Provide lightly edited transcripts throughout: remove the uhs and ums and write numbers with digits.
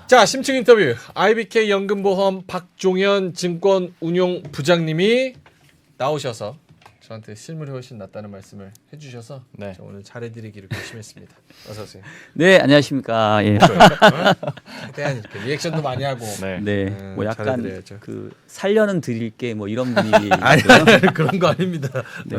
자, 심층 인터뷰 IBK 연금보험 박종현 증권운용부장님이 나오셔서 저한테 실물이 훨씬 낫다는 말씀을 해주셔서 네. 저 오늘 잘해드리기를 결심했습니다. 어서 오세요. 네, 안녕하십니까. 예. 최대한 이렇게 리액션도 많이 하고. 네. 네, 뭐 약간 잘해드려야죠. 그 살려는 드릴게 뭐 이런 분위기. 아니 그런 거 아닙니다. 네.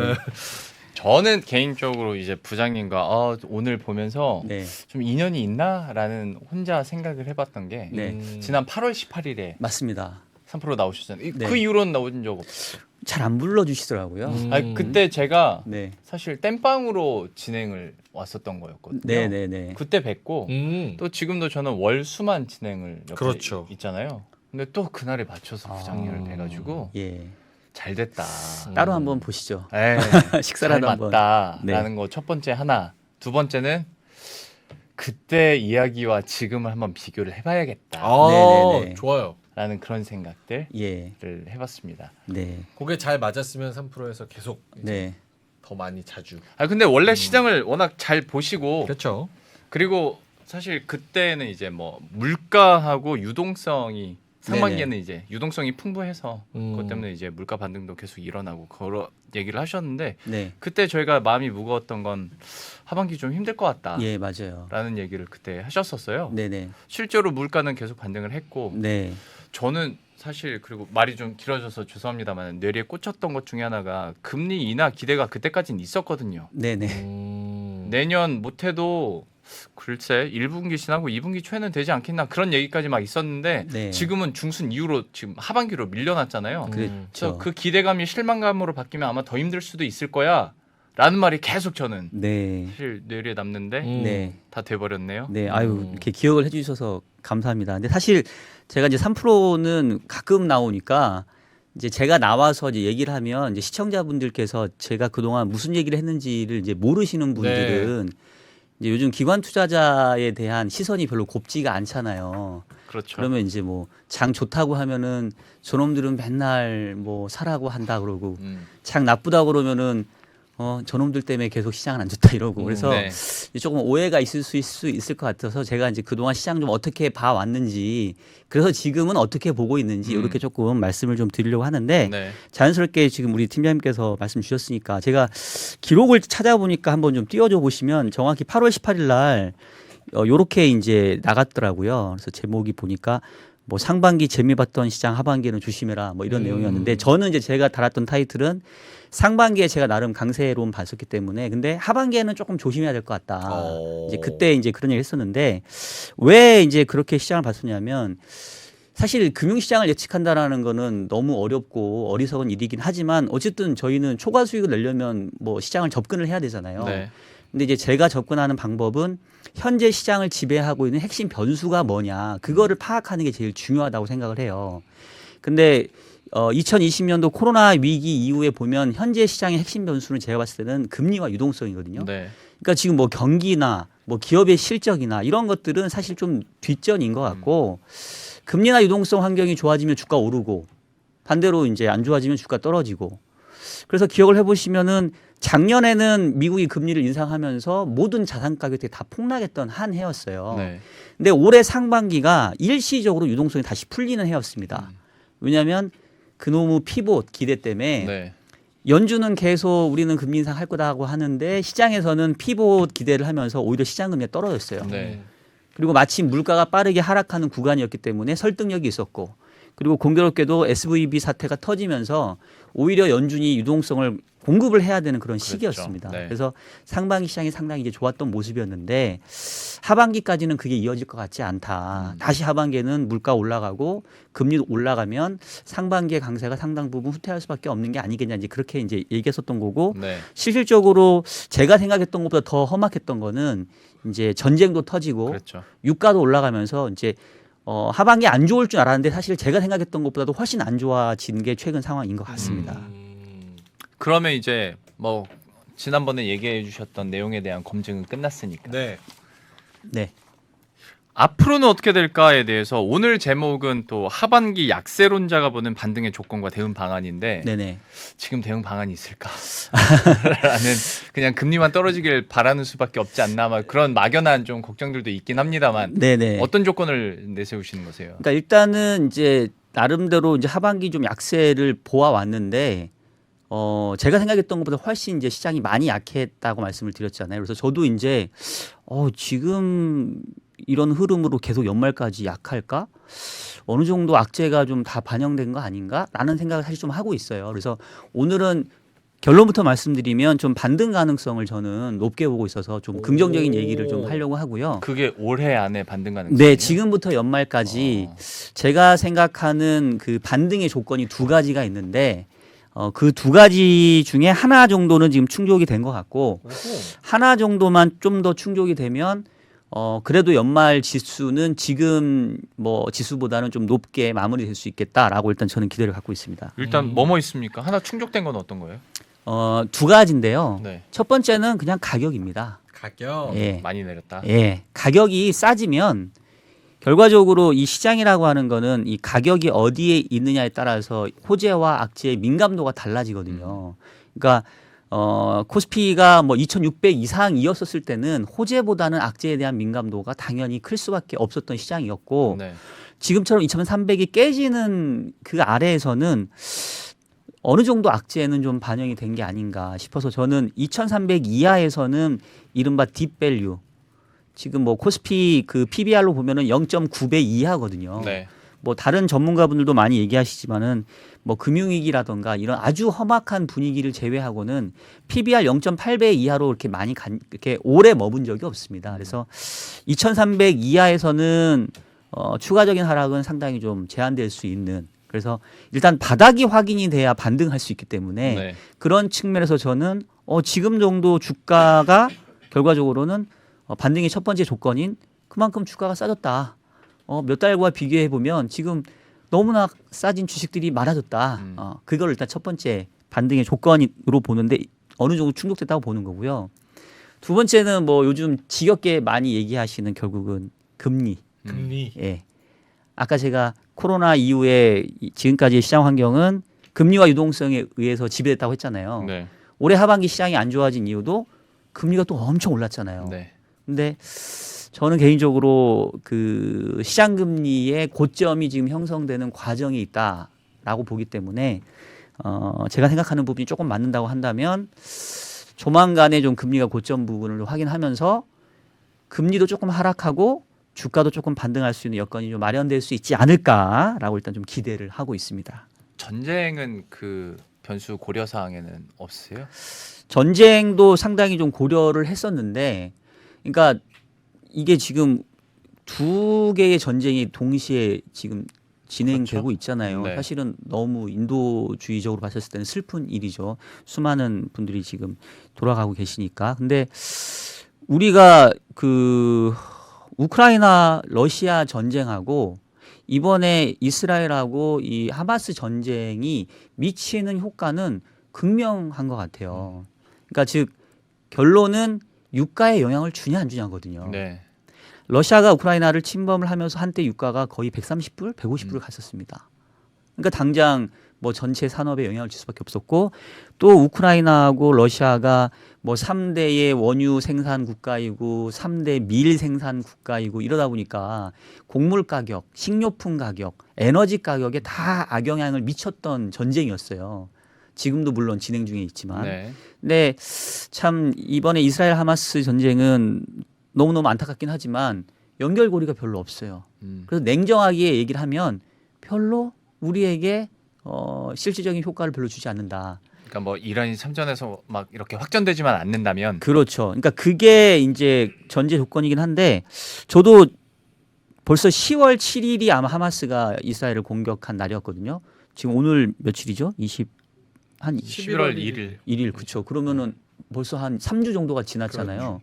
저는 개인적으로 이제 부장님과 오늘 보면서 네, 좀 인연이 있나라는 혼자 생각을 해봤던 게 네. 지난 8월 18일에 맞습니다. 3프로 나오셨잖아요. 네. 그 이후로는 나오신 적 없어요. 잘 안 불러주시더라고요. 아니, 그때 제가 네, 사실 땜빵으로 진행을 왔었던 거였거든요. 네, 네, 네. 그때 뵙고 또 지금도 저는 월수만 진행을 옆에 그렇죠. 있잖아요. 근데 또 그날에 맞춰서 부장님을 아. 뵈가지고 예. 잘 됐다. 따로 한번 보시죠. 에 식사라도 잘 한번. 맞다라는 거 첫 번째 하나. 두 번째는 그때 이야기와 지금을 한번 비교를 해봐야겠다라는 아, 네네네. 좋아요. 그런 생각들을 예. 해봤습니다. 네. 그게 잘 맞았으면 3%에서 계속 이제 네. 더 많이 자주. 아 근데 원래 시장을 워낙 잘 보시고 그렇죠. 그리고 사실 그때는 이제 뭐 물가하고 유동성이 상반기에는 이제 유동성이 풍부해서 그것 때문에 이제 물가 반등도 계속 일어나고 그런 얘기를 하셨는데 네. 그때 저희가 마음이 무거웠던 건 하반기 좀 힘들 것 같다라는 예, 맞아요. 얘기를 그때 하셨었어요. 네, 네. 실제로 물가는 계속 반등을 했고 네. 저는 사실 그리고 말이 좀 길어져서 죄송합니다만 뇌리에 꽂혔던 것 중에 하나가 금리 인하 기대가 그때까지는 있었거든요. 네, 네. 내년 못해도 글쎄 1분기 지나고 2분기 초에는 되지 않겠나 그런 얘기까지 막 있었는데 네. 지금은 중순 이후로 지금 하반기로 밀려났잖아요. 그래서 그렇죠. 그 기대감이 실망감으로 바뀌면 아마 더 힘들 수도 있을 거야 라는 말이 계속 저는 네. 사실 뇌리에 남는데 네. 다 돼버렸네요. 네, 아유 이렇게 기억을 해주셔서 감사합니다. 근데 사실 제가 이제 3%는 가끔 나오니까 이제 제가 나와서 이제 얘기를 하면 이제 시청자분들께서 제가 그동안 무슨 얘기를 했는지를 이제 모르시는 분들은 이제 요즘 기관 투자자에 대한 시선이 별로 곱지가 않잖아요. 그렇죠. 그러면 이제 뭐 장 좋다고 하면은 저놈들은 맨날 뭐 사라고 한다 그러고 장 나쁘다 그러면은 저놈들 때문에 계속 시장은 안 좋다 이러고 그래서 네. 조금 오해가 있을 수 있을 것 같아서 제가 이제 그동안 시장 좀 어떻게 봐왔는지 그래서 지금은 어떻게 보고 있는지 이렇게 조금 말씀을 좀 드리려고 하는데 네. 자연스럽게 지금 우리 팀장님께서 말씀 주셨으니까 제가 기록을 찾아보니까 한번 좀 띄워줘 보시면 정확히 8월 18일 날 요렇게 이제 나갔더라고요. 그래서 제목이 보니까 뭐 상반기 재미 봤던 시장 하반기에는 조심해라 뭐 이런 내용이었는데 저는 이제 제가 달았던 타이틀은 상반기에 제가 나름 강세론 봤었기 때문에 근데 하반기에는 조금 조심해야 될 것 같다. 이제 그때 이제 그런 얘기를 했었는데 왜 이제 그렇게 시장을 봤었냐면 사실 금융시장을 예측한다라는 거는 너무 어렵고 어리석은 일이긴 하지만 어쨌든 저희는 초과 수익을 내려면 뭐 시장을 접근을 해야 되잖아요. 네. 근데 이제 제가 접근하는 방법은 현재 시장을 지배하고 있는 핵심 변수가 뭐냐 그거를 파악하는 게 제일 중요하다고 생각을 해요. 근데 2020년도 코로나 위기 이후에 보면 현재 시장의 핵심 변수는 제가 봤을 때는 금리와 유동성이거든요. 네. 그러니까 지금 뭐 경기나 뭐 기업의 실적이나 이런 것들은 사실 좀 뒷전인 것 같고 금리나 유동성 환경이 좋아지면 주가 오르고 반대로 이제 안 좋아지면 주가 떨어지고 그래서 기억을 해보시면은 작년에는 미국이 금리를 인상하면서 모든 자산 가격이 다 폭락했던 한 해였어요. 네. 근데 올해 상반기가 일시적으로 유동성이 다시 풀리는 해였습니다. 왜냐하면 그놈의 피봇 기대 때문에 네. 연준은 계속 우리는 금리 인상할 거다고 하는데 시장에서는 피봇 기대를 하면서 오히려 시장 금리가 떨어졌어요. 네. 그리고 마침 물가가 빠르게 하락하는 구간이었기 때문에 설득력이 있었고 그리고 공교롭게도 SVB 사태가 터지면서 오히려 연준이 유동성을 공급을 해야 되는 그런 시기였습니다. 네. 그래서 상반기 시장이 상당히 이제 좋았던 모습이었는데 하반기까지는 그게 이어질 것 같지 않다. 다시 하반기에는 물가 올라가고 금리 올라가면 상반기의 강세가 상당 부분 후퇴할 수밖에 없는 게 아니겠냐 이제 그렇게 이제 얘기했었던 거고 네. 실질적으로 제가 생각했던 것보다 더 험악했던 거는 이제 전쟁도 터지고 그렇죠. 유가도 올라가면서 이제 하반기 안 좋을 줄 알았는데 사실 제가 생각했던 것보다도 훨씬 안 좋아진 게 최근 상황인 것 같습니다. 그러면 이제 뭐 지난번에 얘기해 주셨던 내용에 대한 검증은 끝났으니까 네. 네. 앞으로는 어떻게 될까에 대해서 오늘 제목은 또 하반기 약세론자가 보는 반등의 조건과 대응 방안인데 네네. 지금 대응 방안이 있을까라는 그냥 금리만 떨어지길 바라는 수밖에 없지 않나 막 그런 막연한 좀 걱정들도 있긴 합니다만 네네. 어떤 조건을 내세우시는 거세요? 그러니까 일단은 이제 나름대로 이제 하반기 좀 약세를 보아왔는데 제가 생각했던 것보다 훨씬 이제 시장이 많이 약했다고 말씀을 드렸잖아요. 그래서 저도 이제 지금 이런 흐름으로 계속 연말까지 약할까? 어느 정도 악재가 좀 다 반영된 거 아닌가라는 생각을 사실 좀 하고 있어요. 그래서 오늘은 결론부터 말씀드리면 좀 반등 가능성을 저는 높게 보고 있어서 좀 긍정적인 얘기를 좀 하려고 하고요. 그게 올해 안에 반등 가능성이요? 네, 지금부터 연말까지 제가 생각하는 그 반등의 조건이 두 가지가 있는데 그 두 가지 중에 하나 정도는 지금 충족이 된 것 같고 하나 정도만 좀 더 충족이 되면 그래도 연말 지수는 지금 뭐 지수보다는 좀 높게 마무리될 수 있겠다라고 일단 저는 기대를 갖고 있습니다. 일단 뭐뭐 있습니까? 하나 충족된 건 어떤 거예요? 두 가지인데요. 네. 첫 번째는 그냥 가격입니다. 가격. 예. 많이 내렸다. 예. 가격이 싸지면 결과적으로 이 시장이라고 하는 거는 이 가격이 어디에 있느냐에 따라서 호재와 악재의 민감도가 달라지거든요. 그러니까 코스피가 뭐 2,600 이상이었었을 때는 호재보다는 악재에 대한 민감도가 당연히 클 수밖에 없었던 시장이었고 네. 지금처럼 2,300이 깨지는 그 아래에서는 어느 정도 악재는 좀 반영이 된 게 아닌가 싶어서 저는 2,300 이하에서는 이른바 딥밸류 지금 뭐 코스피 그 PBR로 보면은 0.9배 이하거든요. 네. 뭐 다른 전문가분들도 많이 얘기하시지만은 뭐 금융위기라던가 이런 아주 험악한 분위기를 제외하고는 PBR 0.8배 이하로 이렇게 이렇게 오래 머문 적이 없습니다. 그래서 2,300 이하에서는 추가적인 하락은 상당히 좀 제한될 수 있는 그래서 일단 바닥이 확인이 돼야 반등할 수 있기 때문에 네. 그런 측면에서 저는 지금 정도 주가가 결과적으로는 반등의 첫 번째 조건인 그만큼 주가가 싸졌다. 몇 달과 비교해 보면 지금 너무나 싸진 주식들이 많아졌다. 그걸 일단 첫 번째 반등의 조건으로 보는데 어느 정도 충족됐다고 보는 거고요. 두 번째는 뭐 요즘 지겹게 많이 얘기하시는 결국은 금리. 금리. 예. 아까 제가 코로나 이후에 지금까지의 시장 환경은 금리와 유동성에 의해서 지배됐다고 했잖아요. 네. 올해 하반기 시장이 안 좋아진 이유도 금리가 또 엄청 올랐잖아요. 네. 근데 저는 개인적으로 그 시장 금리의 고점이 지금 형성되는 과정에 있다라고 보기 때문에 제가 생각하는 부분이 조금 맞는다고 한다면 조만간에 좀 금리가 고점 부분을 확인하면서 금리도 조금 하락하고 주가도 조금 반등할 수 있는 여건이 좀 마련될 수 있지 않을까라고 일단 좀 기대를 하고 있습니다. 전쟁은 그 변수 고려 사항에는 없으세요? 전쟁도 상당히 좀 고려를 했었는데 그러니까 이게 지금 두 개의 전쟁이 동시에 지금 진행되고 그렇죠. 있잖아요. 네. 사실은 너무 인도주의적으로 봤었을 때는 슬픈 일이죠. 수많은 분들이 지금 돌아가고 계시니까. 근데 우리가 그 우크라이나 러시아 전쟁하고 이번에 이스라엘하고 이 하마스 전쟁이 미치는 효과는 극명한 것 같아요. 그러니까 즉 결론은 유가에 영향을 주냐 안 주냐거든요. 네. 러시아가 우크라이나를 침범을 하면서 한때 유가가 거의 130불, 150불을 갔었습니다. 그러니까 당장 뭐 전체 산업에 영향을 줄 수밖에 없었고 또 우크라이나하고 러시아가 뭐 3대의 원유 생산 국가이고 3대 밀 생산 국가이고 이러다 보니까 곡물 가격, 식료품 가격, 에너지 가격에 다 악영향을 미쳤던 전쟁이었어요. 지금도 물론 진행 중에 있지만. 네. 근데 참 이번에 이스라엘 하마스 전쟁은 너무너무 안타깝긴 하지만 연결고리가 별로 없어요. 그래서 냉정하게 얘기를 하면 별로 우리에게 실질적인 효과를 별로 주지 않는다. 그러니까 뭐 이란이 참전해서 막 이렇게 확전되지만 않는다면 그렇죠. 그러니까 그게 이제 전제 조건이긴 한데 저도 벌써 10월 7일이 아마 하마스가 이스라엘을 공격한 날이었거든요. 지금 오늘 며칠이죠? 11월 1일. 1일 그렇죠. 그러면은 벌써 한 3주 정도가 지났잖아요.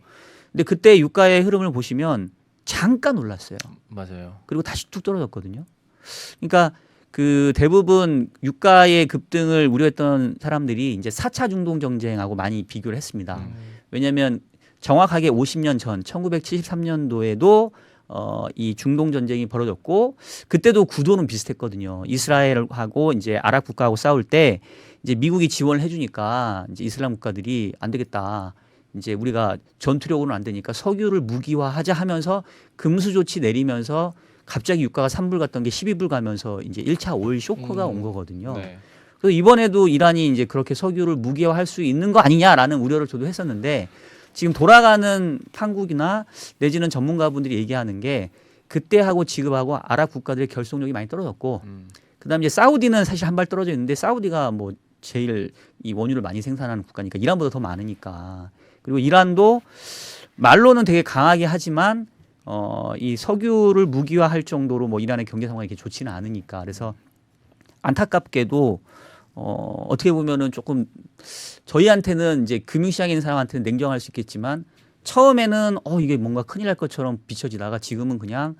근데 그때 유가의 흐름을 보시면 잠깐 올랐어요. 맞아요. 그리고 다시 뚝 떨어졌거든요. 그러니까 그 대부분 유가의 급등을 우려했던 사람들이 이제 4차 중동 전쟁하고 많이 비교를 했습니다. 왜냐하면 정확하게 50년 전 1973년도에도 이 중동 전쟁이 벌어졌고 그때도 구도는 비슷했거든요. 이스라엘하고 이제 아랍 국가하고 싸울 때 이제 미국이 지원을 해주니까 이제 이슬람 국가들이 안 되겠다. 이제 우리가 전투력으로는 안 되니까 석유를 무기화하자 하면서 금수 조치 내리면서 갑자기 유가가 3불 갔던 게 12불 가면서 이제 1차 오일 쇼크가 온 거거든요. 네. 그래서 이번에도 이란이 이제 그렇게 석유를 무기화할 수 있는 거 아니냐라는 우려를 저도 했었는데 지금 돌아가는 판국이나 내지는 전문가분들이 얘기하는 게 그때하고 지금하고 아랍 국가들의 결속력이 많이 떨어졌고 그다음에 이제 사우디는 사실 한 발 떨어져 있는데 사우디가 뭐 제일 이 원유를 많이 생산하는 국가니까 이란보다 더 많으니까 그리고 이란도 말로는 되게 강하게 하지만 이 석유를 무기화할 정도로 뭐 이란의 경제 상황이 이렇게 좋지는 않으니까 그래서 안타깝게도 어떻게 보면은 조금 저희한테는 이제 금융시장에 있는 사람한테는 냉정할 수 있겠지만 처음에는 이게 뭔가 큰일 날 것처럼 비춰지다가 지금은 그냥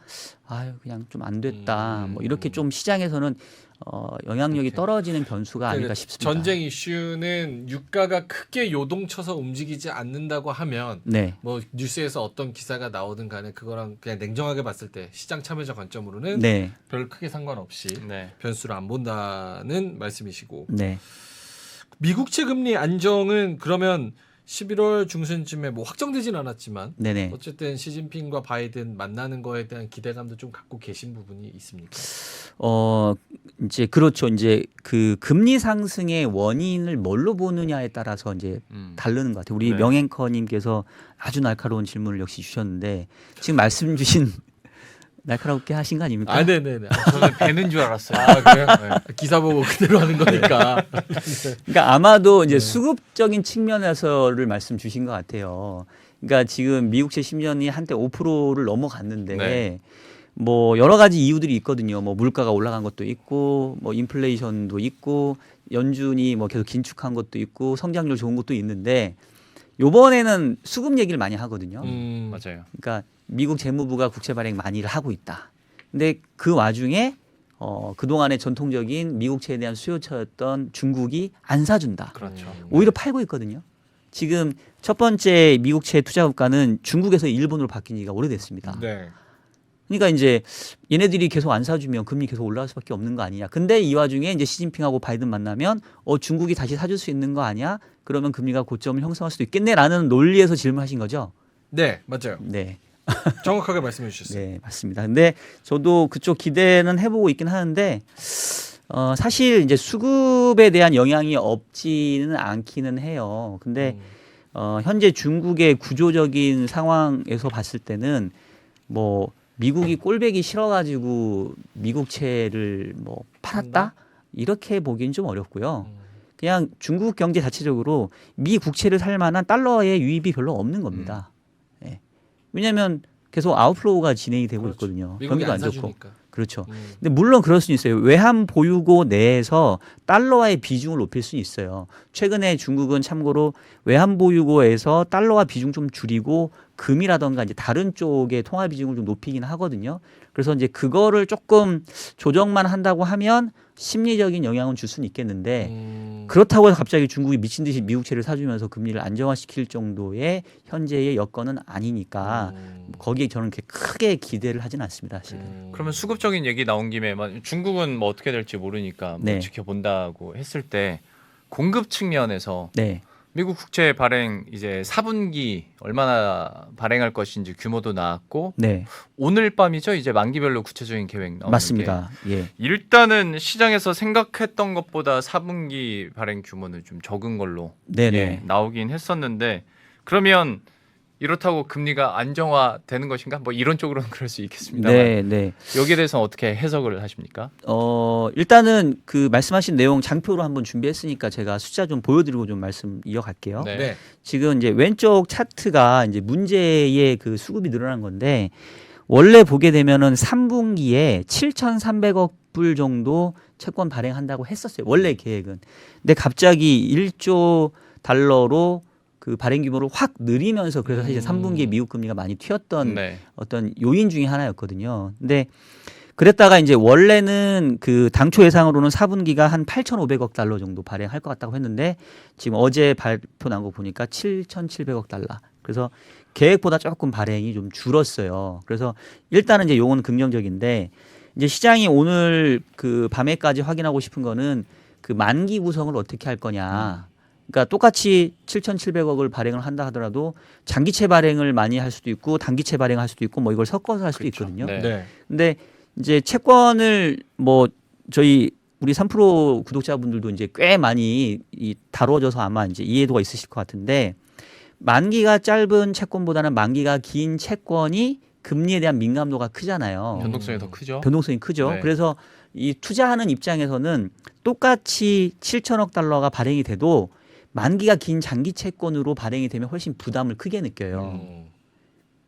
그냥 좀 안 됐다 뭐 이렇게 좀 시장에서는 영향력이 이렇게. 떨어지는 변수가 아닐까 싶습니다. 전쟁 이슈는 유가가 크게 요동쳐서 움직이지 않는다고 하면 네, 뭐 뉴스에서 어떤 기사가 나오든 간에 그거랑 그냥 냉정하게 봤을 때 시장 참여자 관점으로는 네, 별 크게 상관없이 네. 변수를 안 본다는 말씀이시고 네. 미국채 금리 안정은 그러면 11월 중순쯤에 뭐 확정되진 않았지만 네네. 어쨌든 시진핑과 바이든 만나는 거에 대한 기대감도 좀 갖고 계신 부분이 있습니까? 이제 그렇죠. 이제 그 금리 상승의 원인을 뭘로 보느냐에 따라서 이제 다르는 것 같아요. 우리 네. 명앵커님께서 아주 날카로운 질문을 역시 주셨는데 지금 말씀 주신 날카롭게 하신 거 아닙니까? 네네네. 저는 배는 줄 알았어요. 그래요? 기사 보고 그대로 하는 거니까. 그러니까 아마도 이제 수급적인 측면에서를 말씀 주신 것 같아요. 그러니까 지금 미국채 10년이 한때 5%를 넘어갔는데 네. 뭐 여러 가지 이유들이 있거든요. 뭐 물가가 올라간 것도 있고 뭐 인플레이션도 있고 연준이 뭐 계속 긴축한 것도 있고 성장률 좋은 것도 있는데 요번에는 수급 얘기를 많이 하거든요. 맞아요. 그러니까 미국 재무부가 국채 발행 많이를 하고 있다. 근데 그 와중에 그동안의 전통적인 미국채에 대한 수요처였던 중국이 안 사준다. 그렇죠. 오히려 팔고 있거든요. 지금 첫 번째 미국채 투자 국가는 중국에서 일본으로 바뀐 지가 오래됐습니다. 네. 그러니까 이제 얘네들이 계속 안 사주면 금리 계속 올라갈 수밖에 없는 거 아니냐. 근데 이 와중에 이제 시진핑하고 바이든 만나면 중국이 다시 사줄 수 있는 거 아니야? 그러면 금리가 고점을 형성할 수도 있겠네라는 논리에서 질문하신 거죠. 네, 맞아요. 네. 정확하게 말씀해 주셨어요. 네, 맞습니다. 근데 저도 그쪽 기대는 해보고 있긴 하는데 사실 이제 수급에 대한 영향이 없지는 않기는 해요. 근데 현재 중국의 구조적인 상황에서 봤을 때는 뭐 미국이 꼴배기 싫어가지고 미국채를 뭐 팔았다 이렇게 보기는 좀 어렵고요. 그냥 중국 경제 자체적으로 미 국채를 살 만한 달러의 유입이 별로 없는 겁니다. 예. 왜냐하면 계속 아웃플로우가 진행이 되고 그렇죠. 있거든요. 미국이 경기도 안 안 좋고. 사주니까. 그렇죠. 근데 물론 그럴 수는 있어요. 외환 보유고 내에서 달러의 비중을 높일 수는 있어요. 최근에 중국은 참고로 외환 보유고에서 달러와 비중 좀 줄이고 금이라던가 이제 다른 쪽의 통화 비중을 좀 높이긴 하거든요. 그래서 이제 그거를 조금 조정만 한다고 하면 심리적인 영향은 줄 수는 있겠는데 그렇다고 해서 갑자기 중국이 미친 듯이 미국채를 사주면서 금리를 안정화시킬 정도의 현재의 여건은 아니니까 거기에 저는 그렇게 크게 기대를 하진 않습니다. 사실은. 그러면 수급적인 얘기 나온 김에 중국은 뭐 어떻게 될지 모르니까 뭐 네. 지켜본다고 했을 때 공급 측면에서 네. 미국 국채 발행 이제 4분기 얼마나 발행할 것인지 규모도 나왔고 네. 오늘 밤이죠. 이제 만기별로 구체적인 계획 나오는 맞습니다. 예. 게 일단은 시장에서 생각했던 것보다 4분기 발행 규모는 좀 적은 걸로 네네. 나오긴 했었는데 그러면 이렇다고 금리가 안정화되는 것인가? 뭐 이런 쪽으로는 그럴 수 있겠습니다만 네, 네. 여기에 대해서 어떻게 해석을 하십니까? 일단은 그 말씀하신 내용 장표로 한번 준비했으니까 제가 숫자 좀 보여드리고 좀 말씀 이어갈게요. 네. 네. 지금 이제 왼쪽 차트가 이제 문제의 그 수급이 늘어난 건데 원래 보게 되면은 3분기에 7,300억 불 정도 채권 발행한다고 했었어요. 원래 계획은. 근데 갑자기 1조 달러로 그 발행 규모를 확 늘리면서 그래서 사실 3분기에 미국 금리가 많이 튀었던 네. 어떤 요인 중에 하나였거든요. 근데 그랬다가 이제 원래는 그 당초 예상으로는 4분기가 한 8,500억 달러 정도 발행할 것 같다고 했는데 지금 어제 발표 난 거 보니까 7,700억 달러. 그래서 계획보다 조금 발행이 좀 줄었어요. 그래서 일단은 이제 요건 긍정적인데 이제 시장이 오늘 그 밤에까지 확인하고 싶은 거는 그 만기 구성을 어떻게 할 거냐. 그러니까 똑같이 7,700억을 발행을 한다 하더라도 장기채 발행을 많이 할 수도 있고 단기채 발행할 수도 있고 뭐 이걸 섞어서 할 수도 그렇죠. 있거든요. 네. 네. 근데 이제 채권을 뭐 저희 우리 3프로 구독자분들도 이제 꽤 많이 다뤄져서 아마 이제 이해도가 있으실 것 같은데 만기가 짧은 채권보다는 만기가 긴 채권이 금리에 대한 민감도가 크잖아요. 변동성이 더 크죠. 변동성이 크죠. 네. 그래서 이 투자하는 입장에서는 똑같이 7천억 달러가 발행이 돼도 만기가 긴 장기 채권으로 발행이 되면 훨씬 부담을 크게 느껴요.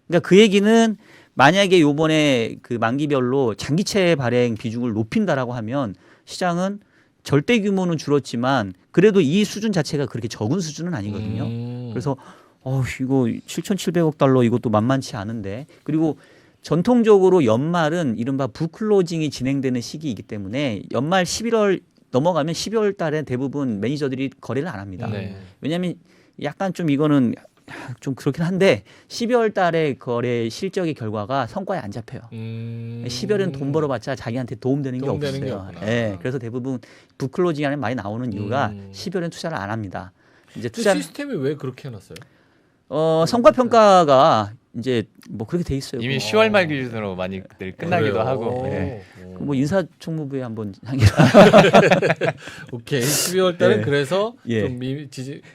그러니까 그 얘기는 만약에 요번에 그 만기별로 장기채 발행 비중을 높인다라고 하면 시장은 절대 규모는 줄었지만 그래도 이 수준 자체가 그렇게 적은 수준은 아니거든요. 그래서 이거 7,700억 달러 이것도 만만치 않은데 그리고 전통적으로 연말은 이른바 북클로징이 진행되는 시기이기 때문에 연말 11월 넘어가면 12월 달에 대부분 매니저들이 거래를 안 합니다. 네. 왜냐하면 약간 좀 이거는 좀 그렇긴 한데 12월 달에 거래 실적의 결과가 성과에 안 잡혀요. 12월에는 돈 벌어봤자 자기한테 도움되는 게 도움되는 게 없어요. 없구나. 네, 그래서 대부분 북클로징 안에 많이 나오는 이유가 12월에는 투자를 안 합니다. 이제 투자 시스템이 왜 그렇게 해놨어요? 성과 평가가 이제 뭐 그렇게 돼 있어요. 이미 10월 말 기준으로 많이 늘 끝나기도 그래요? 하고. 네. 뭐 인사총무부에 한번 하기로. 오케이 12월 달은 예. 그래서 예. 좀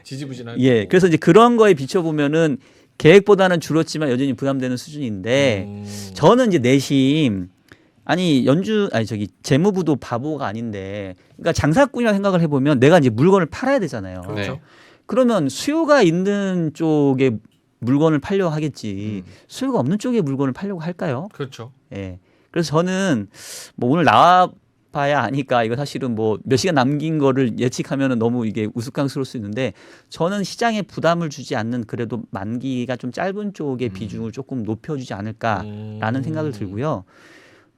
지지부진할 예, 거고. 그래서 이제 그런 거에 비춰 보면은 계획보다는 줄었지만 여전히 부담되는 수준인데 저는 이제 내심 아니 재무부도 바보가 아닌데 그러니까 장사꾼이라 생각을 해보면 내가 이제 물건을 팔아야 되잖아요. 그렇죠. 네. 그러면 수요가 있는 쪽에 물건을 팔려고 하겠지 수요가 없는 쪽에 물건을 팔려고 할까요? 그렇죠. 예. 그래서 저는 뭐 오늘 나와봐야 아니까 이거 사실은 뭐 몇 시간 남긴 거를 예측하면은 너무 이게 우스꽝스러울 수 있는데 저는 시장에 부담을 주지 않는 그래도 만기가 좀 짧은 쪽의 비중을 조금 높여주지 않을까라는 생각을 들고요.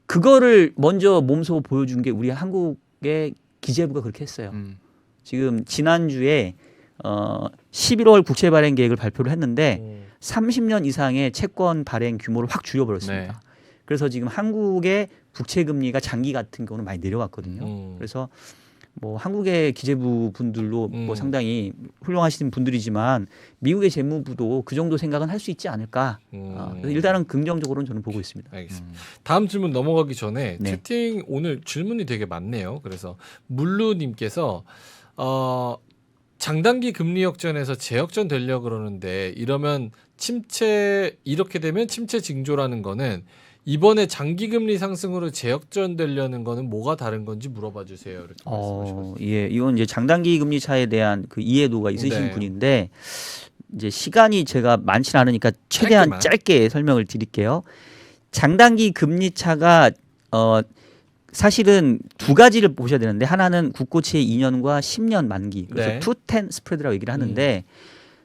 그거를 먼저 몸소 보여준 게 우리 한국의 기재부가 그렇게 했어요. 지금 지난주에 11월 국채 발행 계획을 발표를 했는데 30년 이상의 채권 발행 규모를 확 줄여버렸습니다. 네. 그래서 지금 한국의 국채 금리가 장기 같은 경우는 많이 내려왔거든요. 그래서 뭐 한국의 기재부 분들도 뭐 상당히 훌륭하신 분들이지만 미국의 재무부도 그 정도 생각은 할 수 있지 않을까. 그래서 일단은 긍정적으로는 저는 보고 있습니다. 알겠습니다. 다음 질문 넘어가기 전에 네. 채팅 오늘 질문이 되게 많네요. 그래서 물루님께서 장단기 금리 역전에서 재역전 되려고 그러는데 이러면 이렇게 되면 침체 징조라는 거는 이번에 장기 금리 상승으로 재역전 되려는 거는 뭐가 다른 건지 물어봐 주세요. 이렇게 말씀하셨어요. 예, 이건 이제 장단기 금리 차에 대한 그 이해도가 있으신 네. 분인데 이제 시간이 제가 많지 않으니까 최대한 짧게만. 짧게 설명을 드릴게요. 장단기 금리 차가 사실은 두 가지를 보셔야 되는데 하나는 국고채 2년과 10년 만기 그래서 네. 2-10 스프레드라고 얘기를 하는데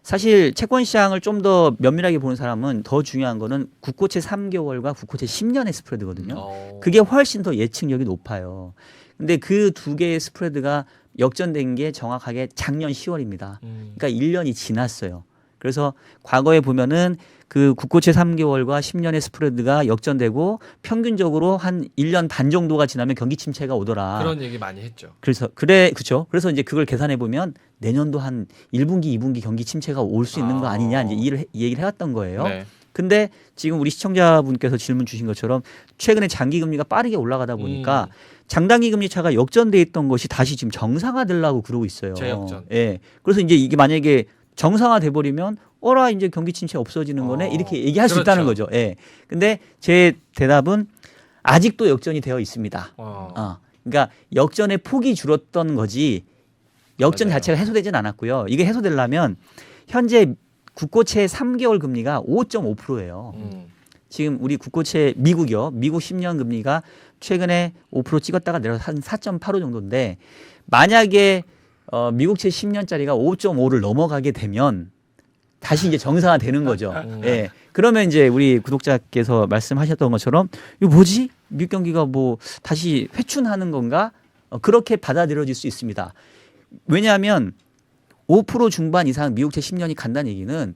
사실 채권 시장을 좀 더 면밀하게 보는 사람은 더 중요한 거는 국고채 3개월과 국고채 10년의 스프레드거든요. 그게 훨씬 더 예측력이 높아요. 근데 그 두 개의 스프레드가 역전된 게 정확하게 작년 10월입니다. 그러니까 1년이 지났어요. 그래서 과거에 보면은 그 국고채 3개월과 10년의 스프레드가 역전되고 평균적으로 한 1년 반 정도가 지나면 경기 침체가 오더라. 그런 얘기 많이 했죠. 그렇죠. 그래서 이제 그걸 계산해 보면 내년도 한 1분기, 2분기 경기 침체가 올 수 있는 거 아니냐 이제 이 얘기를 해왔던 거예요. 네. 근데 지금 우리 시청자분께서 질문 주신 것처럼 최근에 장기 금리가 빠르게 올라가다 보니까 장단기 금리 차가 역전돼 있던 것이 다시 지금 정상화되려고 그러고 있어요. 재역전. 예. 그래서 이제 이게 만약에 정상화돼 버리면 이제 경기 침체 없어지는 거네 이렇게 얘기할 수 그렇죠. 있다는 거죠. 예. 근데 제 대답은 아직도 역전이 되어 있습니다. 그러니까 역전의 폭이 줄었던 거지 역전 맞아요. 자체가 해소되진 않았고요. 이게 해소되려면 현재 국고채 3개월 금리가 5.5%예요. 지금 우리 국고채 미국이요. 미국 10년 금리가 최근에 5% 찍었다가 내려서 한 4.85 정도인데 만약에 미국채 10년짜리가 5.5를 넘어가게 되면 다시 이제 정상화되는 거죠. 예. 그러면 이제 우리 구독자께서 말씀하셨던 것처럼 이거 뭐지? 미국 경기가 뭐 다시 회춘하는 건가? 그렇게 받아들여질 수 있습니다. 왜냐하면 5% 중반 이상 미국채 10년이 간다는 얘기는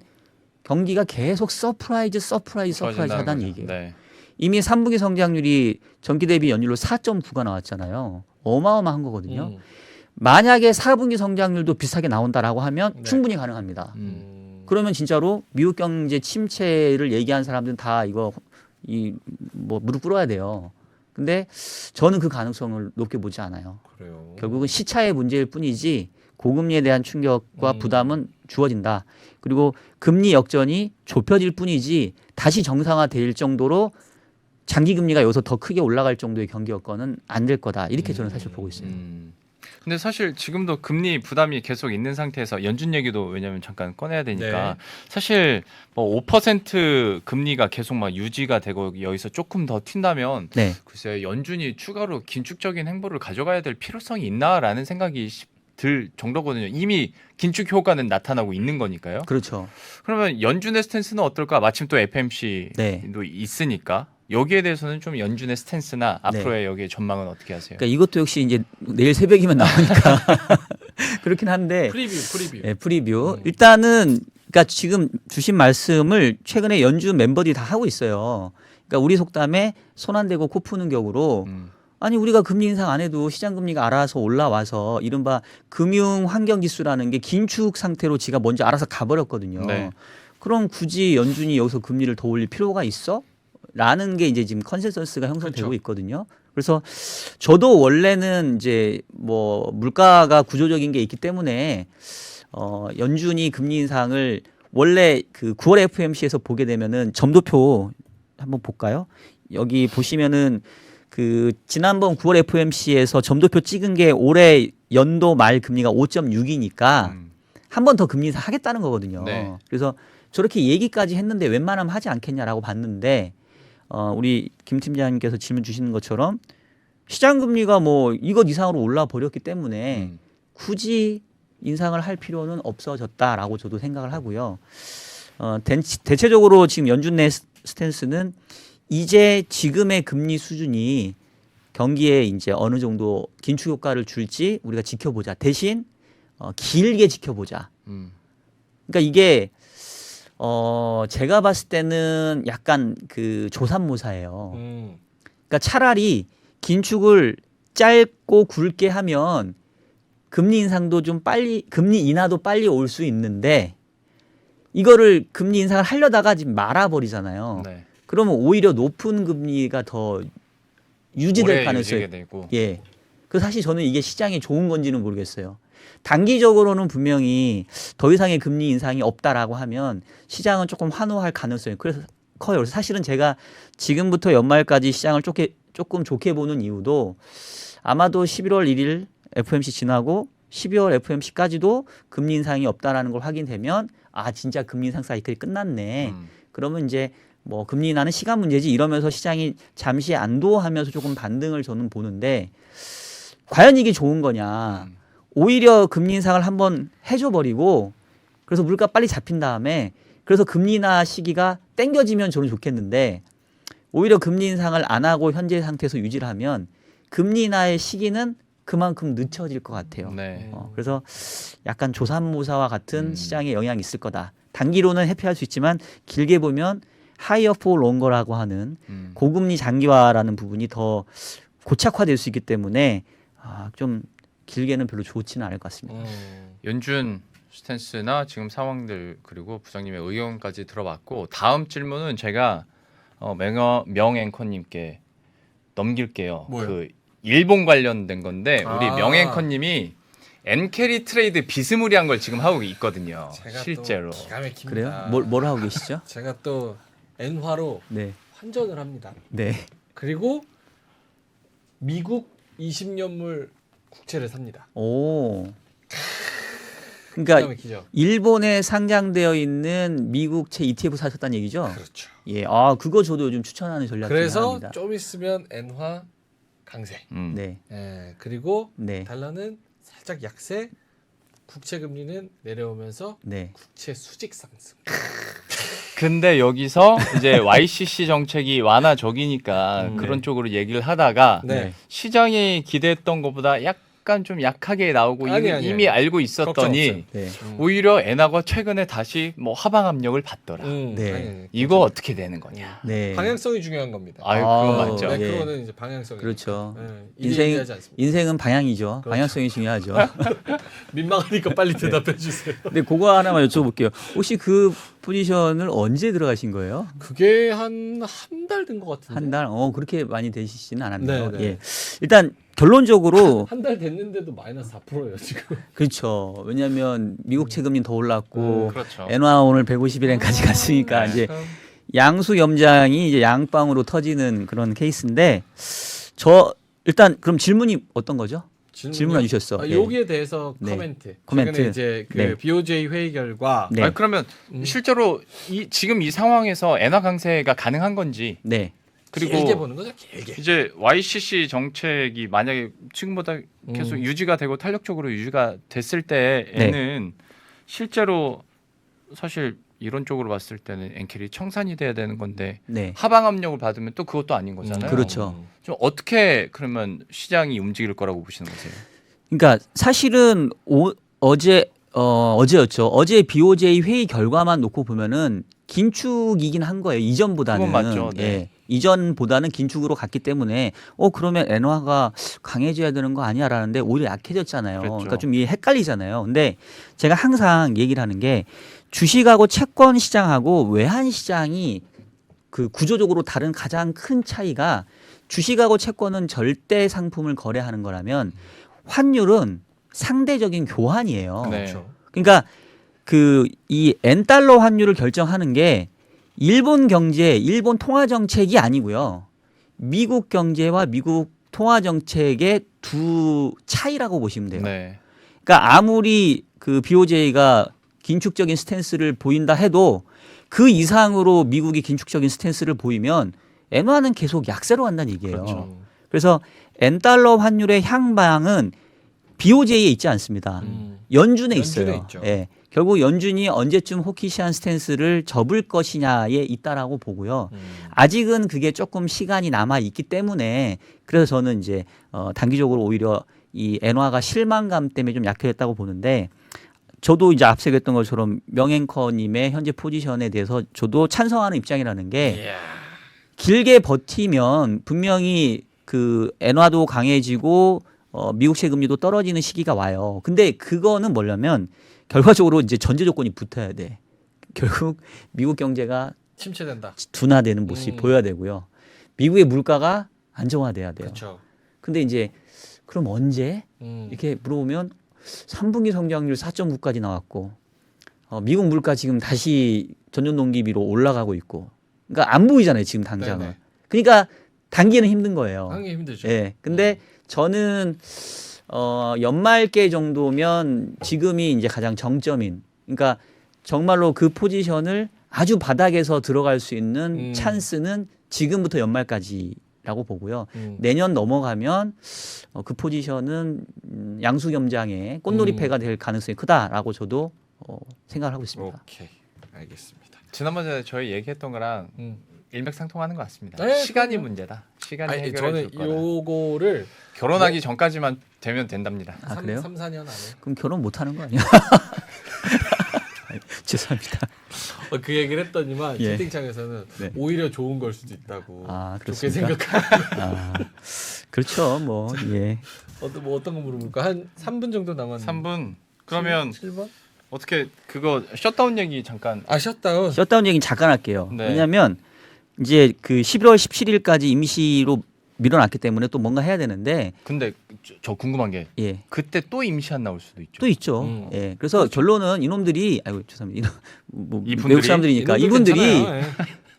경기가 계속 서프라이즈 하다는 얘기예요. 네. 이미 3분기 성장률이 전기 대비 연율로 4.9가 나왔잖아요. 어마어마한 거거든요. 만약에 4분기 성장률도 비슷하게 나온다라고 하면 네. 충분히 가능합니다. 그러면 진짜로 미국 경제 침체를 얘기한 사람들은 다 이거 뭐 무릎 꿇어야 돼요. 근데 저는 그 가능성을 높게 보지 않아요. 그래요. 결국은 시차의 문제일 뿐이지 고금리에 대한 충격과 부담은 주어진다. 그리고 금리 역전이 좁혀질 뿐이지 다시 정상화될 정도로 장기 금리가 여기서 더 크게 올라갈 정도의 경기 여건은 안 될 거다. 이렇게 저는 사실 보고 있어요. 근데 사실 지금도 금리 부담이 계속 있는 상태에서 연준 얘기도 왜냐하면 잠깐 꺼내야 되니까 네. 사실 뭐 5% 금리가 계속 막 유지가 되고 여기서 조금 더 튄다면 네. 글쎄 연준이 추가로 긴축적인 행보를 가져가야 될 필요성이 있나라는 생각이 들 정도거든요. 이미 긴축 효과는 나타나고 있는 거니까요. 그렇죠. 그러면 연준의 스탠스는 어떨까? 마침 또 FMC도 네. 있으니까 여기에 대해서는 좀 연준의 스탠스나 앞으로의 여기에 전망은 어떻게 하세요? 그러니까 이것도 역시 이제 내일 새벽이면 나오니까 그렇긴 한데 프리뷰. 네, 프리뷰. 일단은 그러니까 지금 주신 말씀을 최근에 연준 멤버들이 다 하고 있어요. 그러니까 우리 속담에 손 안 대고 코 푸는 격으로 아니 우리가 금리 인상 안 해도 시장 금리가 알아서 올라와서 이른바 금융 환경 지수라는 게 긴축 상태로 지가 먼저 알아서 가버렸거든요. 네. 그럼 굳이 연준이 여기서 금리를 더 올릴 필요가 있어? 라는 게 이제 지금 컨센서스가 형성되고 그렇죠. 있거든요. 그래서 저도 원래는 이제 뭐 물가가 구조적인 게 있기 때문에 연준이 금리 인상을 원래 그 9월 FOMC에서 보게 되면은 점도표 한번 볼까요? 여기 보시면은 그 지난번 9월 FOMC에서 점도표 찍은 게 올해 연도 말 금리가 5.6이니까 한 번 더 금리 인상 하겠다는 거거든요. 네. 그래서 저렇게 얘기까지 했는데 웬만하면 하지 않겠냐라고 봤는데 우리 김 팀장님께서 질문 주시는 것처럼 시장 금리가 뭐 이것 이상으로 올라 버렸기 때문에 굳이 인상을 할 필요는 없어졌다라고 저도 생각을 하고요. 대체적으로 지금 연준 내 스탠스는 이제 지금의 금리 수준이 경기에 이제 어느 정도 긴축 효과를 줄지 우리가 지켜보자. 대신 길게 지켜보자. 그러니까 이게 제가 봤을 때는 약간 그 조삼모사예요. 그러니까 차라리 긴축을 짧고 굵게 하면 금리 인상도 좀 빨리, 금리 인하도 빨리 올 수 있는데 이거를 금리 인상을 하려다가 지금 말아버리잖아요. 네. 그러면 오히려 높은 금리가 더 유지될 오래 가능성이 유지게 되고. 예. 그 사실 저는 이게 시장에 좋은 건지는 모르겠어요. 단기적으로는 분명히 더 이상의 금리 인상이 없다라고 하면 시장은 조금 환호할 가능성이 그래서 커요. 그래서 사실은 제가 지금부터 연말까지 시장을 조금 좋게 보는 이유도 아마도 11월 1일 FOMC 지나고 12월 FOMC까지도 금리 인상이 없다라는 걸 확인되면 아 진짜 금리 인상 사이클이 끝났네. 그러면 이제 뭐 금리 인하는 시간 문제지 이러면서 시장이 잠시 안도하면서 조금 반등을 저는 보는데 과연 이게 좋은 거냐. 오히려 금리 인상을 한번 해줘 버리고 그래서 물가 빨리 잡힌 다음에 그래서 금리 인하 시기가 땡겨지면 저는 좋겠는데 오히려 금리 인상을 안 하고 현재 상태에서 유지를 하면 금리 인하의 시기는 그만큼 늦춰질 것 같아요. 네. 그래서 약간 조삼모사와 같은 시장에 영향이 있을 거다. 단기로는 회피할 수 있지만 길게 보면 하이어 포 롱거라고 하는 고금리 장기화라는 부분이 더 고착화될 수 있기 때문에 좀 길게는 별로 좋지는 않을 것 같습니다. 연준 스탠스나 지금 상황들 그리고 부장님의 의견까지 들어봤고 다음 질문은 제가 명 앵커님께 넘길게요. 뭐요? 그 일본 관련된 건데 우리 아. 명 앵커님이 엔캐리 트레이드 비스무리한 걸 지금 하고 있거든요. 제가 실제로. 또 기가 막힙니다. 그래요? 뭘 하고 계시죠? 제가 또 엔화로 네. 환전을 합니다. 네. 그리고 미국 20년물 국채를 삽니다. 오. 기가 그러니까 막히죠. 일본에 상장되어 있는 미국채 ETF 사셨다는 얘기죠? 그렇죠. 예. 그거 저도 요즘 추천하는 전략 중에 그래서 하나입니다. 좀 있으면 엔화 강세. 네. 예, 그리고 네. 달러는 살짝 약세. 국채 금리는 내려오면서 네. 국채 수직 상승. 근데 여기서 이제 YCC 정책이 완화적이니까 그런 쪽으로 얘기를 하다가 네. 시장이 기대했던 것보다 약간 좀 약하게 나오고 아니. 이미 알고 걱정 있었더니 없어요. 네. 오히려 엔화가 최근에 다시 뭐 하방 압력을 받더라. 네. 아니. 이거 어떻게 되는 거냐? 네. 방향성이 중요한 겁니다. 아유 아, 그건 맞죠. 네, 예. 그거는 이제 방향성이. 그렇죠. 인생 인생 하지 않습니다. 인생은 방향이죠. 그렇죠. 방향성이 중요하죠. 민망하니까 빨리 대답해 주세요. 근데 그거 하나만 여쭤볼게요. 혹시 그 포지션을 언제 들어가신 거예요? 그게 한 달 된 것 같은데. 한 달? 그렇게 많이 되시지는 않았네요. 네, 네. 예. 일단 결론적으로 한 달 됐는데도 마이너스 4%예요 지금. 그렇죠. 왜냐하면 미국 채금리 더 올랐고 그렇죠. 엔화 오늘 150일엔까지 갔으니까 네. 이제 양수 염장이 이제 양방으로 터지는 그런 케이스인데 저 일단 그럼 질문이 어떤 거죠? 질문해 주셨어. 네. 여기에 대해서 네. 코멘트. 코멘트. 최근에 이제 그 네. BOJ 회의 결과 네. 아니, 그러면 실제로 지금 이 상황에서 엔화 강세가 가능한 건지 네. 길게 그리고 보는 거죠. 길게. 이제 YCC 정책이 만약에 지금보다 계속 유지가 되고 탄력적으로 유지가 됐을 때에는 실제로 사실 이론적으로 봤을 때는 엔켈이 청산이 돼야 되는 건데 네. 하방 압력을 받으면 또 그것도 아닌 거잖아요. 그렇죠. 좀 어떻게 그러면 시장이 움직일 거라고 보시는 거세요? 그러니까 사실은 어제였죠. 어제 BOJ 회의 결과만 놓고 보면은 긴축이긴 한 거예요. 이전보다는. 그건 맞죠. 네. 예. 이전보다는 긴축으로 갔기 때문에 그러면 엔화가 강해져야 되는 거 아니야라는데 오히려 약해졌잖아요. 그랬죠. 그러니까 좀 이게 헷갈리잖아요. 근데 제가 항상 얘기를 하는 게 주식하고 채권 시장하고 외환 시장이 그 구조적으로 다른 가장 큰 차이가 주식하고 채권은 절대 상품을 거래하는 거라면 환율은 상대적인 교환이에요. 네. 그렇죠. 그러니까 그 이 엔달러 환율을 결정하는 게 일본 경제, 일본 통화 정책이 아니고요. 미국 경제와 미국 통화 정책의 두 차이라고 보시면 돼요. 네. 그러니까 아무리 그 BOJ가 긴축적인 스탠스를 보인다 해도 그 이상으로 미국이 긴축적인 스탠스를 보이면 엔화는 계속 약세로 간다는 얘기예요. 그렇죠. 그래서 엔달러 환율의 향방은 BOJ에 있지 않습니다. 연준에 있어요. 있죠. 예. 결국 연준이 언제쯤 호키시한 스탠스를 접을 것이냐에 있다라고 보고요. 아직은 그게 조금 시간이 남아 있기 때문에 그래서 저는 이제 단기적으로 오히려 이 엔화가 실망감 때문에 좀 약해졌다고 보는데 저도 이제 앞서 얘기했던 것처럼 명앵커님의 현재 포지션에 대해서 저도 찬성하는 입장이라는 게 길게 버티면 분명히 그 엔화도 강해지고 미국 세금리도 떨어지는 시기가 와요. 근데 그거는 뭐냐면 결과적으로 이제 전제 조건이 붙어야 돼. 결국 미국 경제가 침체된다. 둔화되는 모습이 보여야 되고요. 미국의 물가가 안정화돼야 돼요. 그렇죠. 근데 이제 그럼 언제? 이렇게 물어보면 3분기 성장률 4.9까지 나왔고 미국 물가 지금 다시 전년 동기비로 올라가고 있고 그러니까 안 보이잖아요 지금 당장은. 네네. 그러니까 단기는 힘든 거예요. 하기 힘들죠. 예. 근데 저는 연말께 정도면 지금이 이제 가장 정점인. 그러니까 정말로 그 포지션을 아주 바닥에서 들어갈 수 있는 찬스는 지금부터 연말까지라고 보고요. 내년 넘어가면 그 포지션은 양수겸장의 꽃놀이패가 될 가능성이 크다라고 저도 생각을 하고 있습니다. 오케이. 알겠습니다. 지난번에 저희 얘기했던 거랑 일맥상통하는 것 같습니다. 네, 시간이 그럼요. 문제다. 시간이 아니, 해결해 저는 줄 거다. 요거를 결혼하기 전까지만 되면 된답니다. 아, 그래요? 3, 4년 안에 그럼 결혼 못 하는 거 아니야? 죄송합니다. 그 얘기를 했더니만 예. 채팅창에서는 네. 오히려 좋은 걸 수도 있다고 아, 좋게 그렇습니까? 생각하는 그렇죠. 뭐 예. 어떤 거 물어볼까? 한 3분 정도 남았는데 3분. 그러면 7번? 어떻게 그거 셧다운 얘기 잠깐. 아 셧다운. 셧다운 얘기는 잠깐 할게요. 네. 왜냐하면 이제 그 11월 17일까지 임시로 밀어놨기 때문에 또 뭔가 해야 되는데 근데 저 궁금한 게 예. 그때 또 임시 안 나올 수도 있죠. 또 있죠. 예. 그래서 결론은 이놈들이 아이고 죄송합니다. 뭐 이분들이? 외국 사람들이니까 이분들이 괜찮아요. 예.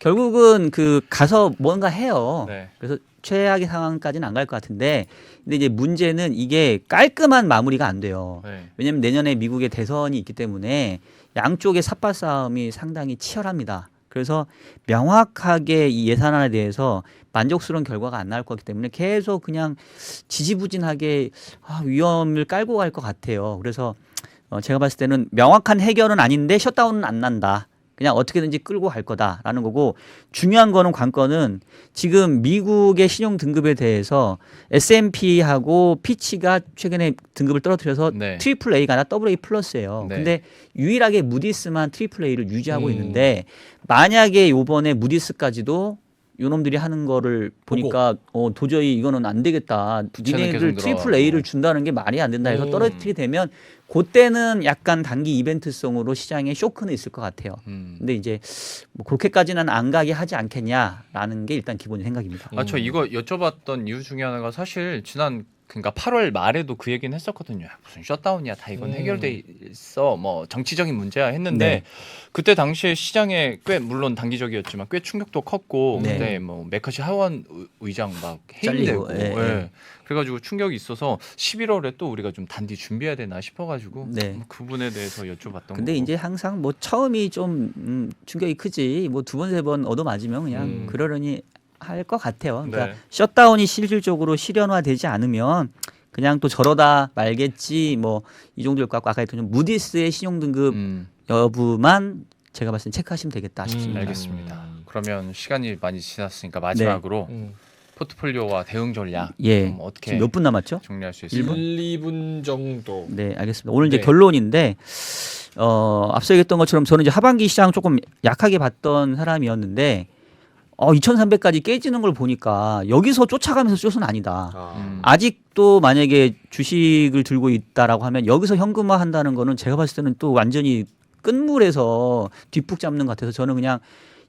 결국은 그 가서 뭔가 해요. 네. 그래서 최악의 상황까지는 안 갈 것 같은데 근데 이제 문제는 이게 깔끔한 마무리가 안 돼요. 네. 왜냐하면 내년에 미국의 대선이 있기 때문에 양쪽의 삿발 싸움이 상당히 치열합니다. 그래서 명확하게 이 예산안에 대해서 만족스러운 결과가 안 나올 거기 때문에 계속 그냥 지지부진하게 위험을 깔고 갈 것 같아요. 그래서 제가 봤을 때는 명확한 해결은 아닌데 셧다운은 안 난다. 그냥 어떻게든지 끌고 갈 거다라는 거고 중요한 거는 관건은 지금 미국의 신용 등급에 대해서 S&P하고 피치가 최근에 등급을 떨어뜨려서 네. 트리플 A가 아니라 AA 플러스예요. 네. 근데 유일하게 무디스만 트리플 A를 유지하고 있는데 만약에 요번에 무디스까지도 요놈들이 하는 거를 보니까 도저히 이거는 안 되겠다. 부채는 니네들 계속 트리플 늘어나고. A를 준다는 게 말이 안 된다 해서 떨어뜨리게 되면 그때는 약간 단기 이벤트성으로 시장에 쇼크는 있을 것 같아요. 근데 이제 뭐 그렇게까지는 안 가게 하지 않겠냐라는 게 일단 기본 생각입니다. 아, 저 이거 여쭤봤던 이유 중에 하나가 사실 지난 그러니까 8월 말에도 그 얘기는 했었거든요. 야, 무슨 셧다운이야, 다 이건 해결돼 있어, 뭐 정치적인 문제야 했는데 네. 그때 당시에 시장에 꽤 물론 단기적이었지만 꽤 충격도 컸고 네. 그때 뭐 메커시 하원 의장 막 잘리고, 해임되고, 예, 예. 그래가지고 충격이 있어서 11월에 또 우리가 좀 단디 준비해야 되나 싶어가지고 네. 그 부분에 대해서 여쭤봤던 근데 거고. 이제 항상 뭐 처음이 좀 충격이 크지 뭐 두 번 세 번 얻어 맞으면 그냥 그러려니 할 것 같아요. 그러니까 네. 셧다운이 실질적으로 실현화되지 않으면 그냥 또 저러다 말겠지 뭐 이 정도일 것 같고 아까 했던 무디스의 신용 등급 여부만 제가 봤을 때 체크하시면 되겠다 싶습니다. 알겠습니다. 그러면 시간이 많이 지났으니까 마지막으로 포트폴리오와 대응 전략 예. 좀 어떻게 지금 몇 분 남았죠? 정리할 수 있을까요? 1, 2분 정도. 네, 알겠습니다. 오늘 이제 네. 결론인데 앞서 얘기했던 것처럼 저는 이제 하반기 시장 조금 약하게 봤던 사람이었는데 2,300까지 깨지는 걸 보니까 여기서 쫓아가면서 쫓은 아니다. 아직도 만약에 주식을 들고 있다라고 하면 여기서 현금화 한다는 거는 제가 봤을 때는 또 완전히 끝물에서 뒷북 잡는 것 같아서 저는 그냥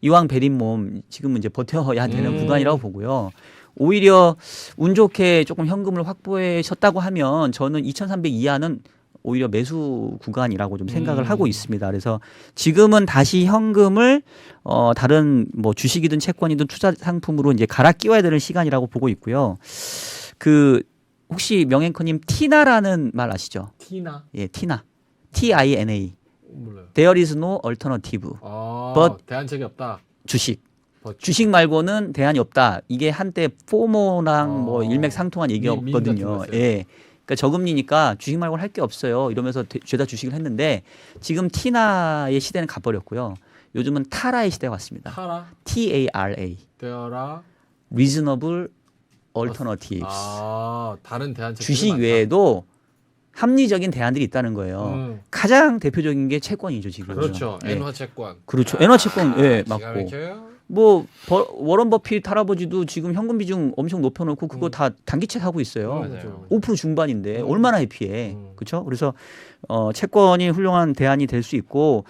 이왕 베린 몸 지금은 이제 버텨야 되는 구간이라고 보고요. 오히려 운 좋게 조금 현금을 확보하셨다고 하면 저는 2,300 이하는 오히려 매수 구간이라고 좀 생각을 하고 있습니다. 그래서 지금은 다시 현금을 다른 뭐 주식이든 채권이든 투자 상품으로 이제 갈아 끼워야 되는 시간이라고 보고 있고요. 그 혹시 명앵커님 티나라는 말 아시죠? 티나? 예, 티나. TINA. 몰라요. There is no alternative. But 대안책이 없다. 주식. 주식 말고는 대안이 없다. 이게 한때 포모랑 뭐 일맥상통한 얘기였거든요. 같은 예. 그러니까 저금리니까 주식 말고는 할 게 없어요. 이러면서 죄다 주식을 했는데 지금 티나의 시대는 가버렸고요. 요즘은 타라의 시대가 왔습니다. 타라? TARA. 되어라. Reasonable Alternatives. 다른 대안책. 주식 외에도 합리적인 대안들이 있다는 거예요. 가장 대표적인 게 채권이죠 지금. 그렇죠. 예. 엔화 채권. 그렇죠. 엔화 채권 예, 기가 맞고. 막혀요. 뭐 워런 버핏 할아버지도 지금 현금 비중 엄청 높여놓고 그거 다 단기채 사고 있어요. 맞아요. 5% 중반인데 얼마나 해피해. 그렇죠? 그래서 채권이 훌륭한 대안이 될 수 있고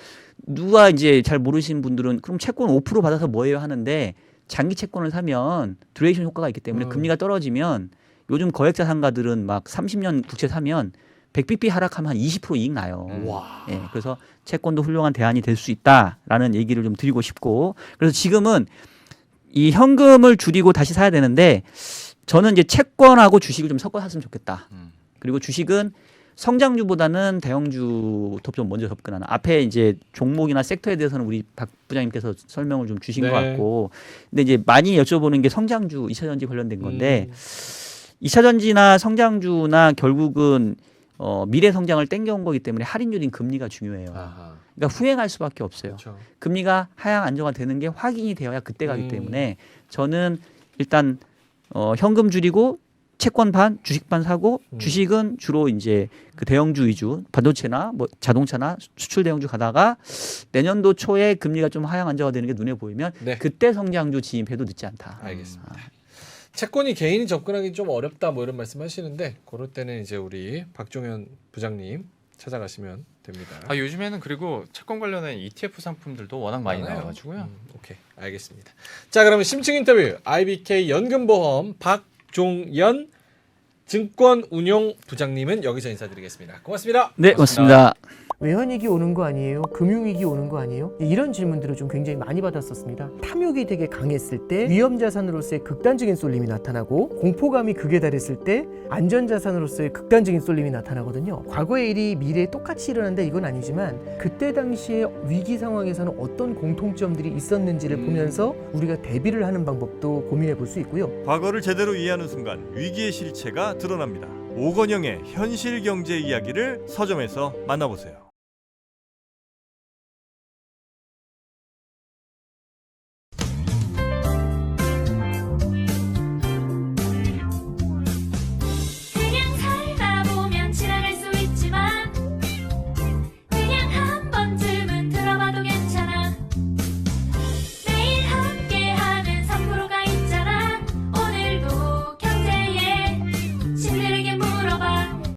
누가 이제 잘 모르시는 분들은 그럼 채권 5% 받아서 뭐예요 하는데 장기 채권을 사면 듀레이션 효과가 있기 때문에 금리가 떨어지면 요즘 거액자산가들은 막 30년 국채 사면 100bp 하락하면 한 20% 이익 나요. 와. 예, 그래서 채권도 훌륭한 대안이 될 수 있다라는 얘기를 좀 드리고 싶고 그래서 지금은 이 현금을 줄이고 다시 사야 되는데 저는 이제 채권하고 주식을 좀 섞어 샀으면 좋겠다. 그리고 주식은 성장주보다는 대형주부터 좀 먼저 접근하는. 앞에 이제 종목이나 섹터에 대해서는 우리 박 부장님께서 설명을 좀 주신 것 같고, 근데 이제 많이 여쭤보는 게 성장주, 2차전지 관련된 건데, 2차전지나 성장주나 결국은 미래 성장을 땡겨온 거기 때문에 할인율인 금리가 중요해요. 그러니까 후행할 수밖에 없어요. 그렇죠. 금리가 하향 안정화되는 게 확인이 되어야 그때 가기 때문에 저는 일단 현금 줄이고 채권 반, 주식 반 사고 주식은 주로 이제 그 대형주 위주 반도체나 뭐 자동차나 수출 대형주 가다가 내년도 초에 금리가 좀 하향 안정화되는 게 눈에 보이면 그때 성장주 진입해도 늦지 않다. 알겠습니다. 채권이 개인이 접근하기 좀 어렵다 뭐 이런 말씀하시는데 그럴 때는 이제 우리 박종현 부장님 찾아가시면 됩니다. 요즘에는 그리고 채권 관련된 ETF 상품들도 워낙 많이 나와가지고요. 오케이, 알겠습니다. 자, 그러면 심층 인터뷰 IBK 연금보험 박종현 증권운용 부장님은 여기서 인사드리겠습니다. 고맙습니다. 네, 고맙습니다. 외환위기 오는 거 아니에요? 금융위기 오는 거 아니에요? 이런 질문들을 좀 굉장히 많이 받았었습니다. 탐욕이 되게 강했을 때 위험자산으로서의 극단적인 쏠림이 나타나고 공포감이 극에 달했을 때 안전자산으로서의 극단적인 쏠림이 나타나거든요. 과거의 일이 미래에 똑같이 일어난다 이건 아니지만 그때 당시에 위기 상황에서는 어떤 공통점들이 있었는지를 보면서 우리가 대비를 하는 방법도 고민해 볼 수 있고요. 과거를 제대로 이해하는 순간 위기의 실체가 드러납니다. 오건영의 현실 경제 이야기를 서점에서 만나보세요.